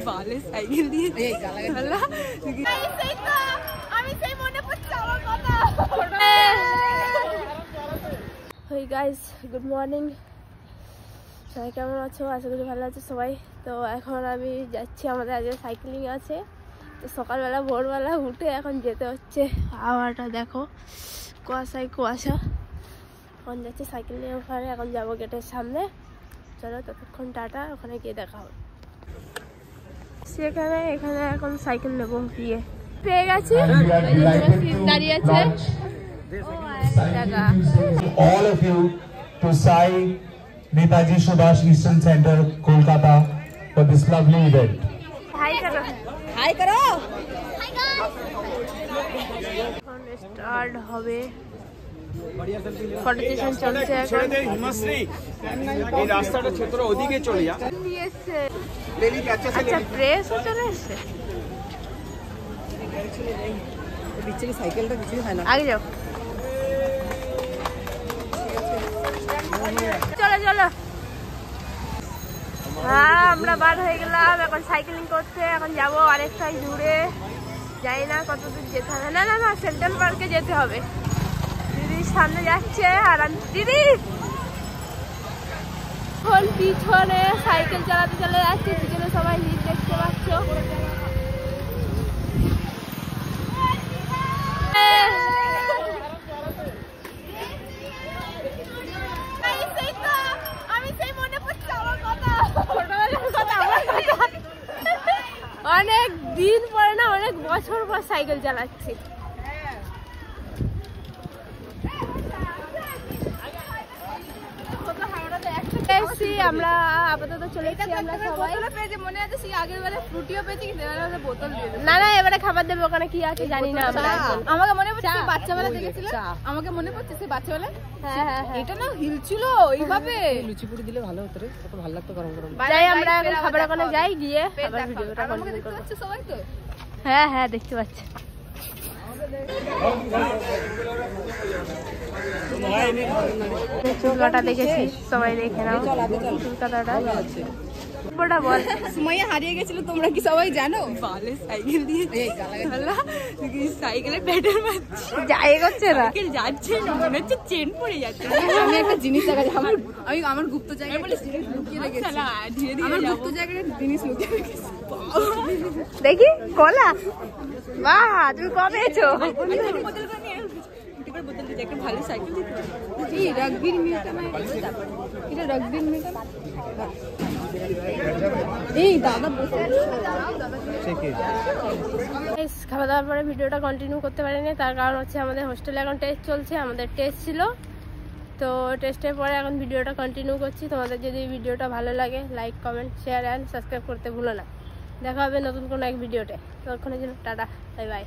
বালে সাইকেল দিয়ে আমি সেই মনে পড়ছে আমার কথা। Hey guys, good morning. সবাই কেমন আছো? আশা করি ভালো আছো সবাই। তো এখন আমি যাচ্ছি, আমাদের আজকে সাইকেলিং আছে। তো সকালবেলা ভোরবেলা উঠে এখন যেতে হচ্ছে। হাওয়াটা দেখো, কুয়াশায় কুয়াশা। এখন যাচ্ছি সাইকেল নিয়ে ওখানে, এখন যাবো গেটের সামনে। চলো ততক্ষণ টাটা, ওখানে গিয়ে দেখা হবে। সেখানে এখানে এখন সাইকেল নেবো গিয়ে পেয়ে গেছি, দাঁড়িয়ে আছে। All of you to Sai Netaji Subhash Eastern Center, Kolkata for this lovely event. Hi karo. Hi karo. Hi guys. এখন স্টার্ট হবে। ফটো সেশন চলছে এখন। হিমাশ্রী, এই রাস্তাটা ছোট, ওদিকে চলে যা। আচ্ছা, প্রেস চলে এসছে। সাইকেলটা কিছুই হয় না। আগে যাও, চলো চলো। হ্যাঁ, আমরা বার হয়ে গেলাম এখন সাইকেলিং করতে। এখন যাবো আরেকটাই দূরে, জানি না কত দূর যেতে হবে। না না না, সেন্ট্রাল পার্কে যেতে হবে। দিদির সামনে যাচ্ছে আর দিদি এখন পিছনে সাইকেল চালাতে চলে যাচ্ছে। পিছনে সবাই ভিড় দেখতে পাচ্ছ। অনেক দিন পরে না, অনেক বছর পর সাইকেল চালাচ্ছি। আমরা আপাতত চলে এসেছি। আমরা সবাই মনে আছে সেই আগের বেলা ফ্রুটিও পেয়েছি, বোতল দিয়ে না না, এবারে খাবার দেবে। ওখানে কি আছে জানি না আমরা। আমাকে মনে পড়ছে বাচ্চাবেলা দেখেছিল, আমাকে মনে পড়ছে সেই বাচ্চাবেলা। হ্যাঁ হ্যাঁ, এটা না হিল ছিল এইভাবে। লুচি পুরি দিলে ভালো হতো রে, কত ভালো লাগতো গরম গরম। যাই আমরা এখন খাবার ওখানে যাই, গিয়ে আবার ভিডিওটা কন্টিনিউ করব। সবাই তো হ্যাঁ হ্যাঁ দেখতে পাচ্ছি। চুল কাটা দেখেছি, সবাই দেখে নাও চুল কাটাটা। বল, সুমাইয়া হারিয়ে গেছিল, তোমরা কি সবাই জানো? বালে সাইকেল দিয়ে সাইকেলে ব্যাটার মারছে, যাই করছে না, যাচ্ছে না, মনে হচ্ছে চেন পড়ে যাচ্ছে। আমি একটা জিনিস দেখাচ্ছি, আমার গুপ্ত জায়গায় লুকিয়ে রেখেছি। আমার গুপ্ত জায়গায় জিনিস লুকিয়ে রেখেছি। দেখি কলা, বাহ তুমি কবে পেয়েছো? ভালো সাইকেল রাগবির মেয়েটা, এটা রাগবির মেয়েটা। এই দাদা বসে খাওয়া দাওয়ার পরে ভিডিওটা কন্টিনিউ করতে পারিনি, তার কারণ হচ্ছে আমাদের হোস্টেলে এখন টেস্ট চলছে। আমাদের টেস্ট ছিল, তো টেস্টের পরে এখন ভিডিওটা কন্টিনিউ করছি। তোমাদের যদি ভিডিওটা ভালো লাগে, like comment share and subscribe করতে ভুলো না। দেখা হবে নতুন কোনো এক ভিডিওতে। ততক্ষণের জন্য টাটা, বাই বাই।